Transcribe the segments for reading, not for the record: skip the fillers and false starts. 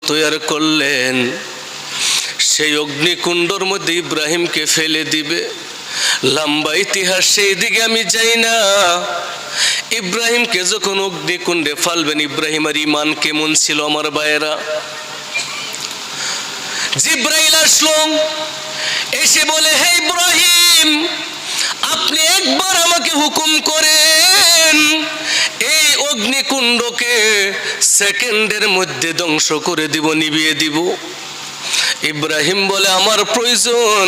তৈরি করলেন, সেই অগ্নিকুণ্ডর মধ্যে ইব্রাহিমকে ফেলে দিবে। লম্বা ইতিহাস, সেই দিকে আমি যাই না। ইব্রাহিমকে যখন অগ্নিকুণ্ডে ফেলবেন, ইব্রাহিমের ঈমান কেমন ছিল আমার ভাইয়েরা? জিব্রাইল আসলো, এসে বলে, হে ইব্রাহিম, আপনি একবার আমাকে হুকুম করেন, এই অগ্নিকুণ্ডকে সেকেন্ডের মধ্যে ধ্বংস করে দিব, নিভিয়ে দিব। ইব্রাহিম বলে, আমার প্রয়োজন,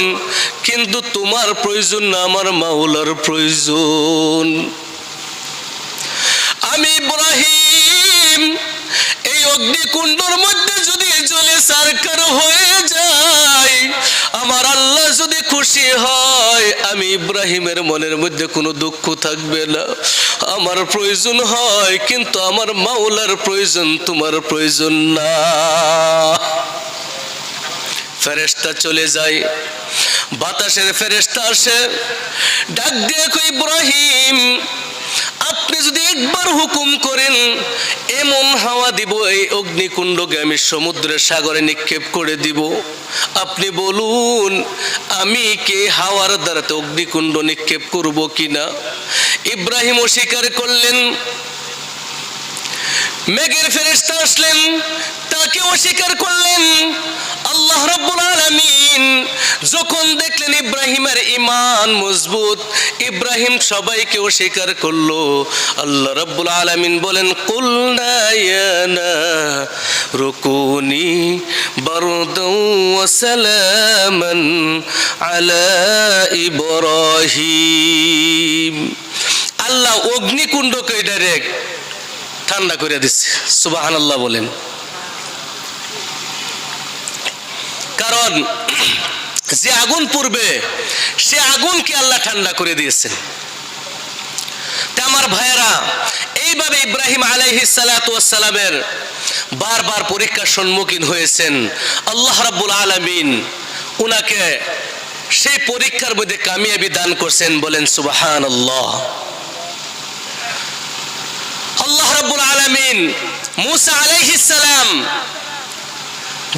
কিন্তু তোমার প্রয়োজন না, আমার মাওলার প্রয়োজন। আমি ইব্রাহিম এই অগ্নিকুণ্ডর মধ্যে যদি জ্বলে ছারখার হয়ে যায়, আমার আল্লাহ যদি খুশি হয়, আমি ইব্রাহিমের মনের মধ্যে কোনো দুঃখ থাকবে না। আমার প্রয়োজন হয়, কিন্তু আমার মাওলার প্রয়োজন, তোমার প্রয়োজন না। ফেরেশতা চলে যায়, বাতাসের ফেরেশতা আসে, ডাক দিয়ে কই, ইব্রাহিম, আপনি যদি একবার হুকুম করেন, এমন হাওয়া দিব, এই অগ্নিকুণ্ডকে আমি সমুদ্রের সাগরে নিক্ষেপ করে দিব। আপনি বলুন, আমি কে হাওয়ার দ্বারাতে অগ্নিকুণ্ড নিক্ষেপ করব কিনা? ইব্রাহিম অস্বীকার করলেন। মেঘের ফেরেশতা আসলেন, তাকে অস্বীকার করলেন। আল্লাহ রাব্বুল আলামিন যখন দেখলেন ইব্রাহিমের ঈমান মজবুত, ইব্রাহিম সবাইকে অস্বীকার করলো, আল্লাহ রাব্বুল আলামিন বলেন, কুলনা ইয়া নারু কুনি বারদান ওয়া সালামান আলা ইব্রাহিম। আল্লাহ অগ্নিকুণ্ডকে ডাইরেক্ট ঠান্ডা করে দিচ্ছে। সুবহানাল্লাহ বলেন। কারণ যে আগুন পড়বে, সে আগুনকে আল্লাহ ঠান্ডা করে দিয়েছেন। তা আমার ভাইয়েরা, এইভাবে ইব্রাহিম আলাইহিস সালাতু ওয়াস সালামের বারবার পরীক্ষার সম্মুখীন হয়েছেন। আল্লাহ রাব্বুল আলামিন উনাকে সেই পরীক্ষার মধ্যে কামিয়াবি দান করছেন। বলেন সুবহানাল্লাহ। আল্লাহ রাব্বুল আলামিন মুসা আলাইহিস সালাম,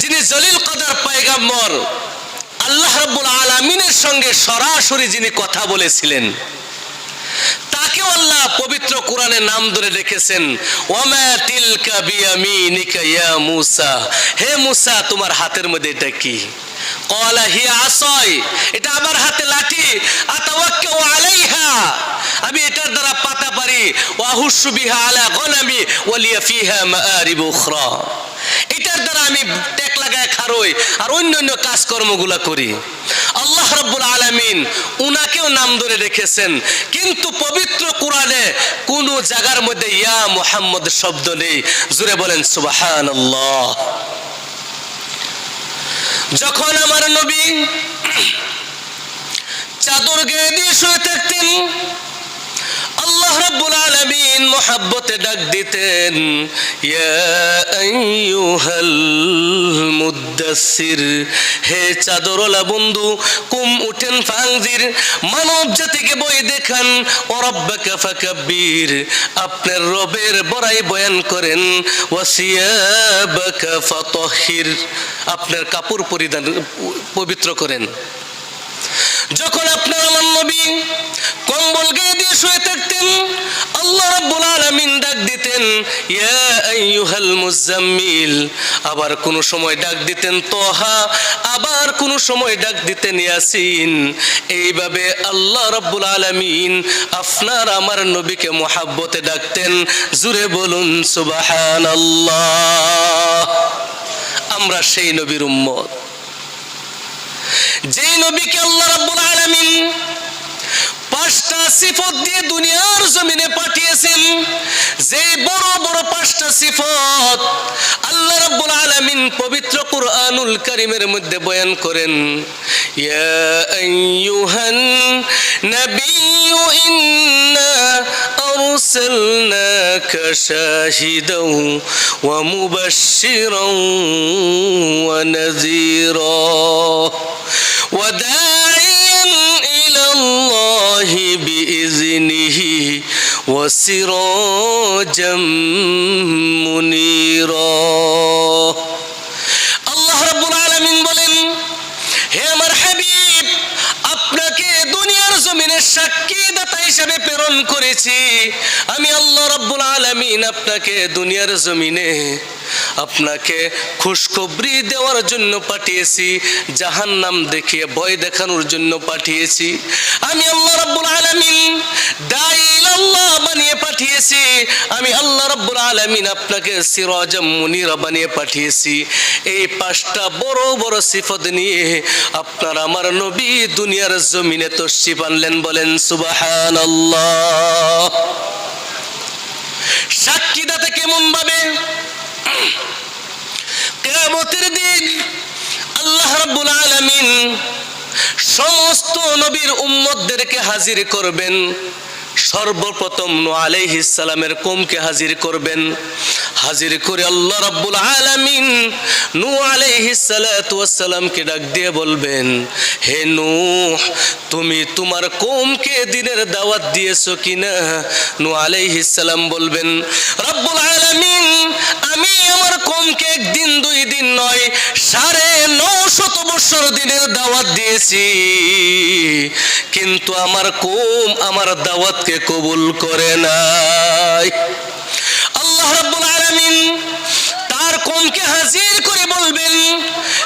যিনি জলিল কদর পয়গম্বর, আল্লাহ রাব্বুল আলামিনের সঙ্গে সরাসরি যিনি কথা বলেছিলেন, তাকে আল্লাহ পবিত্র কোরআনে নাম ধরে রেখেছেন, ওয়ামা তিলকা বিয়ামিনিকা ইয়া মুসা। হে মুসা, তোমার হাতের মধ্যে এটা কি? ক্বালা হিয়া আসাই, এটা আমার হাতে লাঠি, আতাওয়াক্কাউ আলাইহা, আমি এটার দ্বারা পাতা পারি, ওয়া আহুশু বিহা আলা গনামি ওয়া লিয়া ফিহা মাআরিব উখরা, এটার দ্বারা আমি টেক লাগায় খারই আর অন্যান্য কাজকর্মগুলা করি। আল্লাহ রাব্বুল আলামিন উনাকেও নাম ধরে রেখেছেন, কিন্তু পবিত্র কোরআনে কোন জায়গার মধ্যে ইয়া মুহাম্মদ শব্দ নেই। জোরে বলেন সুবহানাল্লাহ। যখন আমার নবী চাদর গায়ে দিয়ে শুয়ে থাকতেন, আল্লাহ রাব্বুল আলামিন মুহাব্বতে ডাক দিতেন, ইয়া আইয়ুহাল মুদ্দাসসির, হে চাদরওয়ালা বন্ধু, কুম উঠেন ফাংজির, মানব জাতিকে বই দেখান, ও রাব্বাকা ফাকাব্বির, আপনার রবের বড়াই বয়ান করেন, ওয়াসিয়াবাকা ফাতাহহির, আপনার কাপড় পরিধান পবিত্র করেন। যখন আপনার আমার নবী কম্বল গায়ে দিয়ে শুয়ে থাকতেন, আল্লাহ রাব্বুল আলামিন ডাক দিতেন, ইয়া আইয়ুহাল মুজাম্মিল, আবার কোন সময় ডাক দিতেন তোহা, আবার কোন সময় ডাক দিতেন ইয়াসিন। এইভাবে আল্লাহ রাব্বুল আলামিন আপনার আমার নবীকে মুহাব্বতে ডাকতেন। জুরে বলুন সুবহানাল্লাহ। আমরা সেই নবীর উম্মত, যেই নবীকে আল্লাহ রাব্বুল আলামিন পাঁচটা সিফত দিয়ে দুনিয়ার জমিনে পাঠিয়েছেন। যে বড় বড় পাঁচটা সিফত আল্লাহ রাব্বুল আলামিন পবিত্র কুরআনুল কারীমের মধ্যে বয়ান করেন। ইয়া আইয়ুহান নাবিয়্যু ইন্না আরসালনাকা শাহিদাও ওয়া মুবাশশিরাও ওয়া নাযীরা ওয়া দা'iyan ইলা আল্লাহি বিইজনিহি ওয়া সিরাজাম মুনীরা। সাক্ষীদাতা হিসেবে প্রেরণ করেছি। আমি আল্লাহ রাব্বুল আলামিন আপনাকে দুনিয়ার জমিনে আপনাকে খুশখবরি দেওয়ার জন্য পাঠিয়েছি, জাহান্নাম দেখিয়ে ভয় দেখানোর জন্য পাঠিয়েছি। আমি আল্লাহ রাব্বুল আলামিন দাঈ ইলাল্লাহ বানিয়ে পাঠিয়েছি। আমি আল্লাহ রাব্বুল আলামিন আপনাকে সিরাজাম মুনিরা বানিয়ে পাঠিয়েছি। এই পাঁচটা বড় বড় সিফত নিয়ে আপনার আমার নবী দুনিয়ার জমিনে তশরিফ আনলেন। বলেন সুবহানাল্লাহ। সাক্ষীদাতা কেমন ভাবে? কিয়ামতের দিন আল্লাহ রাব্বুল আলামিন সমস্ত নবীর উম্মতদেরকে হাজির করবেন। সর্বপ্রথম নূহ আলাইহিস সালামের কওমকে হাজির করবেন। হাজির করে আল্লাহ রাব্বুল আলামিন নূহ আলাইহিস সালাতু ওয়াস সালামকে ডাক দিয়ে বলবেন, হে নূহ, তুমি তোমার কওমকে দ্বীনের দাওয়াত দিয়েছো কিনা? নূহ আলাইহিস সালাম বলবেন, রব্বুল আলামিন, আমি আমার কওমকে একদিন দুই দিন নয় 950 বছর দ্বীনের দাওয়াত দিয়েছি, কিন্তু আমার কওম আমার দাওয়াতকে কবুল করে নাই। আল্লাহ রাব্বুল আলামিন তার কওমকে হাজির করে বলবেন,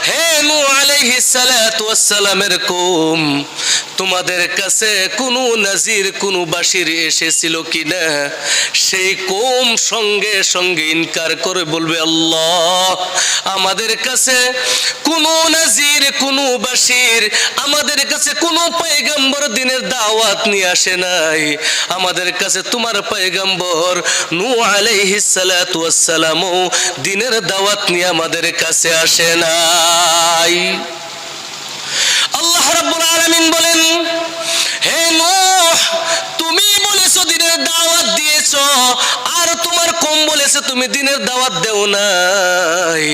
হে নূহ আলাইহিস সালাতু ওয়াস সালামের কওম, তোমাদের কাছে কোনো নাজির কোনো বাশির এসেছিল কিনা? সেই কওম সঙ্গে সঙ্গে ইনকার করে বলবে, আল্লাহ, আমাদের কাছে কোনো নাজির কোনো বাশির, আমাদের কাছে কোনো পয়গম্বর দ্বীনের দাওয়াত নিয়ে আসে নাই। আমাদের কাছে তোমার পয়গম্বর নূহ আলাইহিস সালাতু ওয়াস সালামও দ্বীনের দাওয়াত নিয়ে আমাদের কাছে আসে নাই। আল্লাহ রাব্বুল আলামিন বলেন, হে নূহ, তুমি বলেছো দ্বীনের দাওয়াত দিয়েছো, আর তোমার কওম বলেছে তুমি দ্বীনের দাওয়াত দেও নাই।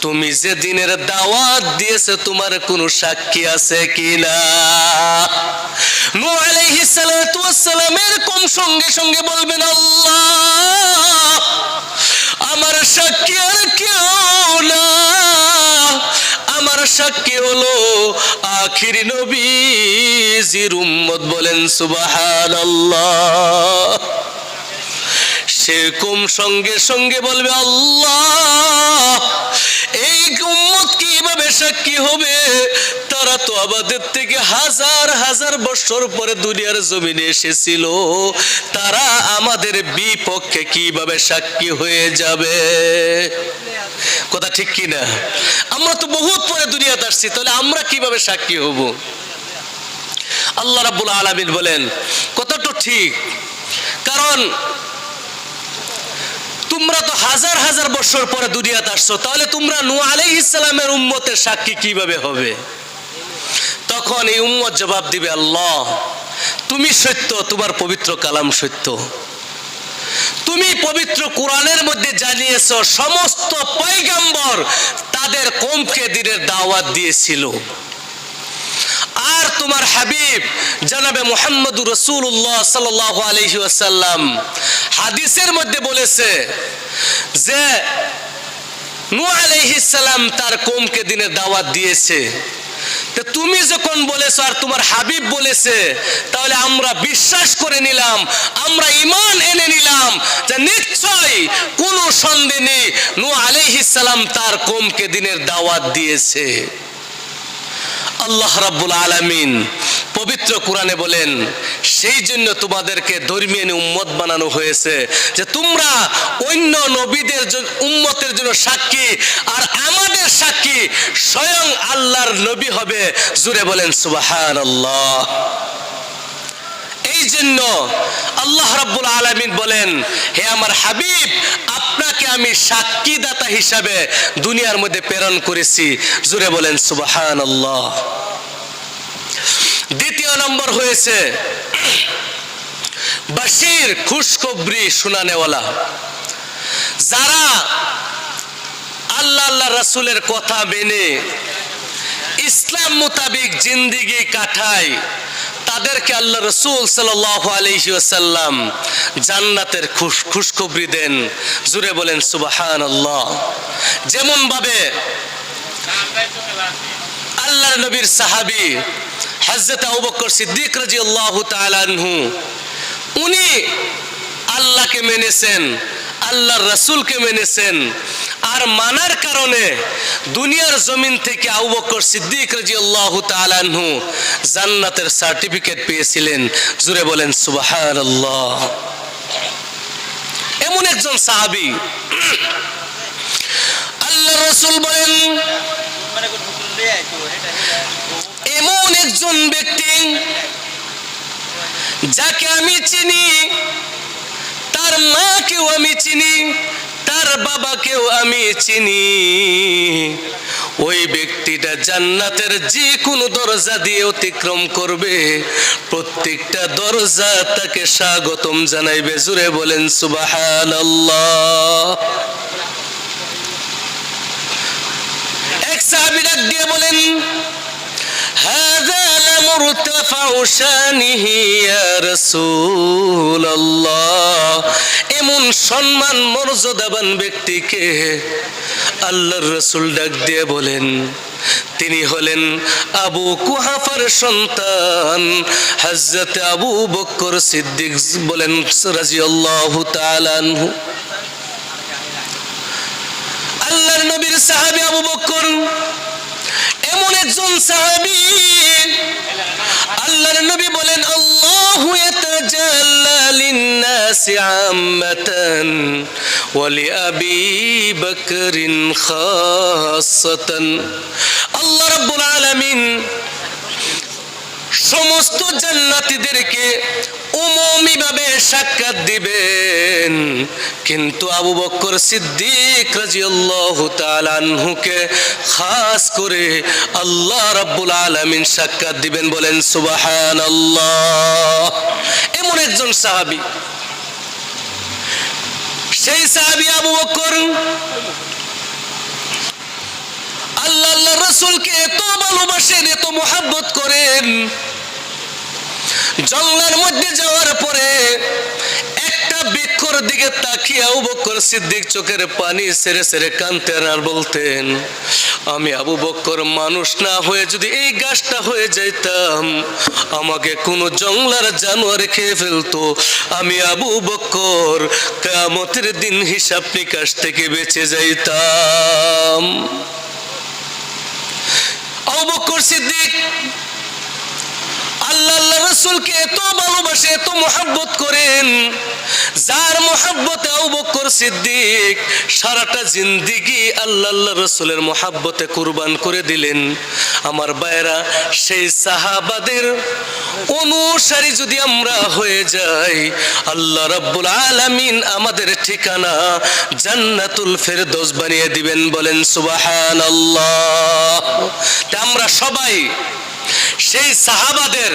তুমি যে দ্বীনের দাওয়াত দিয়েছো তোমার কোনো সাক্ষী আছে কিনা? নূহ আলাইহিস সালাতু ওয়াস সালামের কওম সঙ্গে সঙ্গে বলবেন, আল্লাহ, আমার সাক্ষী আর কেউ না, আমার সাক্ষী হলো আখিরি নবীজির উম্মত। বলেন সুবহানাল্লাহ। সে কওম সঙ্গে সঙ্গে বলবে, আল্লাহ, এই উম্মত কিভাবে সাক্ষী হবে? তারা তো আমাদের থেকে হাজার হাজার বছর পরে দুনিয়ার জমিনে এসেছিল, তারা আমাদের বিপক্ষে কিভাবে সাক্ষী হয়ে যাবে? কথা ঠিক কিনা? আমরা তো বহুত পরে দুনিয়াতে আসছি, তাহলে আমরা কিভাবে সাক্ষী হব? আল্লাহ রাব্বুল আলামিন বলেন, কথা তো ঠিক, কারণ তোমরা তো হাজার হাজার বছর পরে দুনিয়াতে আসছো, তাহলে তোমরা নূহ আলাইহিস সালামের উম্মতের সাক্ষী কিভাবে হবে? তখন এই উম্মত জবাব দিবে, আল্লাহ, তুমি সত্য, তোমার পবিত্র কালাম সত্য। তুমি পবিত্র কোরআনের মধ্যে জানিয়েছো সমস্ত পয়গম্বর তাদের কওমকে দ্বীনের দাওয়াত দিয়েছিল, আর তোমার হাবিব জনাবে মুহাম্মদুর রাসূলুল্লাহ সাল্লাল্লাহু আলাইহি ওয়াসাল্লাম হাদিসের মধ্যে বলেছে যে নূহ আলাইহিস সালাম তার কওমকে দ্বীনের দাওয়াত দিয়েছে। তো তুমি যখন বলেছো আর তোমার হাবিব বলেছে, তাহলে আমরা বিশ্বাস করে নিলাম, আমরা ঈমান এনে নিলাম যে নিশ্চয়ই কোনো সন্দেহ নেই নূহ আলাইহিস সালাম তার কওমকে দ্বীনের দাওয়াত দিয়েছে। আল্লাহ রাব্বুল আলামিন পবিত্র কোরআনে বলেন, সেই জন্য তোমাদেরকে ধর্মীয় উম্মত বানানো হয়েছে যে তোমরা অন্য নবীদের উম্মতের জন্য সাক্ষী, আর আমাদের সাক্ষী স্বয়ং আল্লাহর নবী হবে। জোরে বলেন সুবহানাল্লাহ। এই জন্য আল্লাহ রাব্বুল আলামিন বলেন, হে আমার হাবিব, আপনাকে আমি সাক্ষীদাতা হিসাবে দুনিয়ার মধ্যে প্রেরণ করেছি। জোরে বলেন সুবহানাল্লাহ। দ্বিতীয় নম্বর হয়েছে বাশির, খুশখবরি শোনানেওয়ালা। যারা আল্লাহ আল্লাহ রাসূলের কথা মেনে ইসলাম মোতাবেক জিন্দেগি কাটায়, তাদেরকে আল্লাহ রাসূল সাল্লাল্লাহু আলাইহি ওয়াসাল্লাম জান্নাতের খুশখবরি দেন। জোরে বলেন সুবহানাল্লাহ। যেমন ভাবে আল্লাহর নবীর সাহাবী হযরত আবু বকর সিদ্দিক রাদিয়াল্লাহু তাআলা আনহু উনি আল্লাহকে মেনেছেন, আল্লাহর রাসূলকে মেনেছেন, আর মানার কারণে দুনিয়ার জমিন থেকে আবু বকর সিদ্দিক রাদিয়াল্লাহু তাআলা আনহু জান্নাতের সার্টিফিকেট পেয়েছিলেন। জোরে বলেন সুবহানাল্লাহ। এমন একজন সাহাবী, আল্লাহর রাসূল বলেন এমন একজন ব্যক্তি যাকে আমি চিনি, তার মাকেও আমি চিনি, তার বাবাকেও আমি চিনি, ওই ব্যক্তিটা জান্নাতের যে কোনো দরজা দিয়ে অতিক্রম করবে, প্রত্যেকটা দরজা তাকে স্বাগতম জানাইবে। জোরে বলেন সুবহানাল্লাহ। এক সাহাবী ডাক দিয়ে বলেন হাযা লামুরতাফাউ শানিহি ইয়া রাসূলুল্লাহ, এমন সম্মান মর্যাদাবান ব্যক্তিকে আল্লাহর রাসূল ডাক দিয়ে বলেন তিনি হলেন আবু কুহাফার সন্তান হযরত আবু বকর সিদ্দিক বলেন রাদিয়াল্লাহু তাআলা আনহু। আল্লাহর নবীর সাহাবী আবু বকর এমন একজন সাহাবী, আল্লাহর নবী বলেন আল্লাহু ইয়াতাজাল্লা লিন-নাসি আম্মাতান ওয়া লিআবি বকরিন খাসাতান। আল্লাহ রাব্বুল আলামিন সমস্ত জান্নাতীদেরকে উমুমি ভাবে সাক্ষাৎ দিবেন, কিন্তু আবু বকর সিদ্দিক রাদিয়াল্লাহু তাআলা আনহুকে খাস করে আল্লাহ রাব্বুল আলামিন সাক্ষাৎ দিবেন। বলেন সুবহানাল্লাহ। এমন একজন সাহাবী, সেই সাহাবী আবু বকর আল্লাহর রাসূলকে এত ভালোবাসেন, এত মহব্বত করেন, জঙ্গলের মধ্যে যাওয়ার পরে একটা বৃক্ষর দিকে তাকিয়ে আবু বকর সিদ্দিক চোখের পানি ছেড়ে ছেড়ে কাঁদতেন আর বলতেন আমি আবু বকর মানুষ না হয়ে যদি এই গাছটা হয়ে যাইতাম, আমাকে কোনো জঙ্গলার জানোয়ার খেয়ে ফেলতো, আমি আবু বকর কিয়ামতের দিন হিসাব নিকাশ থেকে বেঁচে যাইতাম। আবু বকর সিদ্দিক আল্লাহর রাসূলকে এত ভালোবাসে, এত মহব্বত করেন, যার মহব্বতে আবু বকর সিদ্দিক সারাটা জিন্দেগি আল্লাহর রাসূলের মহব্বতে কুরবান করে দিলেন। আমার ভাইরা, সেই সাহাবাদের অনুসারী যদি আমরা হয়ে যাই, আল্লাহ রাব্বুল আলামিন আমাদের ঠিকানা জান্নাতুল ফেরদৌস বানিয়ে দিবেন। বলেন সুবহানাল্লাহ। তা আমরা সবাই সেই সাহাবাদের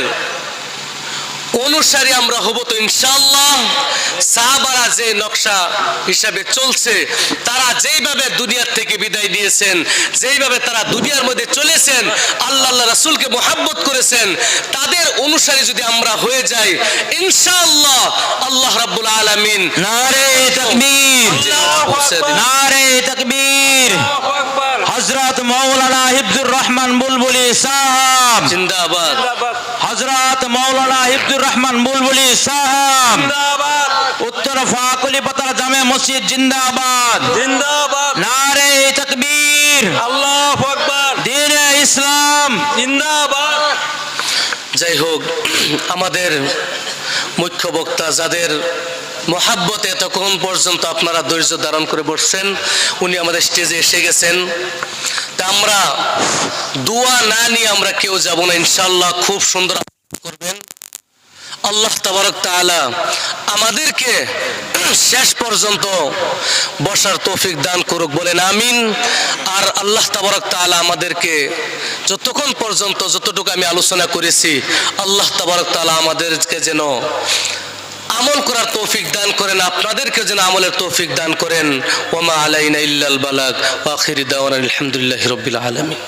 অনুসারী আমরা হব তো ইনশাআল্লাহ। সাহাবারা যে নকশা হিসাবে চলছে, তারা যেইভাবে দুনিয়ার থেকে বিদায় নিয়েছেন, যেইভাবে তারা দুনিয়ার মধ্যে চলেছেন, আল্লাহ রাসূলকে মুহাব্বত করেছেন, তাদের অনুসারী যদি আমরা হয়ে যাই ইনশাআল্লাহ আল্লাহ রাব্বুল আলামিন নারে তাকবীর, নারে তাকবীর। হযরত মাওলানা হিফজুর রহমান বুলবুলি সাহেব জিন্দাবাদ, হযরত মাওলানা হিফজুর রহমান বুলবুলি সাহেব জিন্দাবাদ, উত্তর ফাকুলিপাতা জামে মসজিদ জিন্দাবাদ, জিন্দাবাদ, নারে তাকবীর, আল্লাহু আকবার, দ্বীনে ইসলাম জিন্দাবাদ। যাই হোক, আমাদের মুখ্য বক্তা যাদের মহাব্বতে এতক্ষণ পর্যন্ত আপনারা ধৈর্য ধারণ করে বসছেন, উনি আমাদের স্টেজে এসে গেছেন। তা আমরা দোয়া না নিয়ে আমরা কেউ যাব না ইনশাআল্লাহ। খুব সুন্দর করবেন। আল্লাহ তাবারক তাআলা আমাদেরকে শেষ পর্যন্ত বসার তৌফিক দান করুক। বলেন আমিন। আর আল্লাহ তাবারক তাআলা আমাদেরকে যতক্ষণ পর্যন্ত যতটুকু আমি আলোচনা করেছি, আল্লাহ তাবারক তাআলা আমাদেরকে যেন আমল করার তৌফিক দান করেন, আপনাদেরকে যেন আমলের তৌফিক দান করেন। ওমা আলাইনা ইল্লাল বালাগ ওয়া আখিরু দাওয়ানা আলহামদুলিল্লাহি রাব্বিল আলামিন।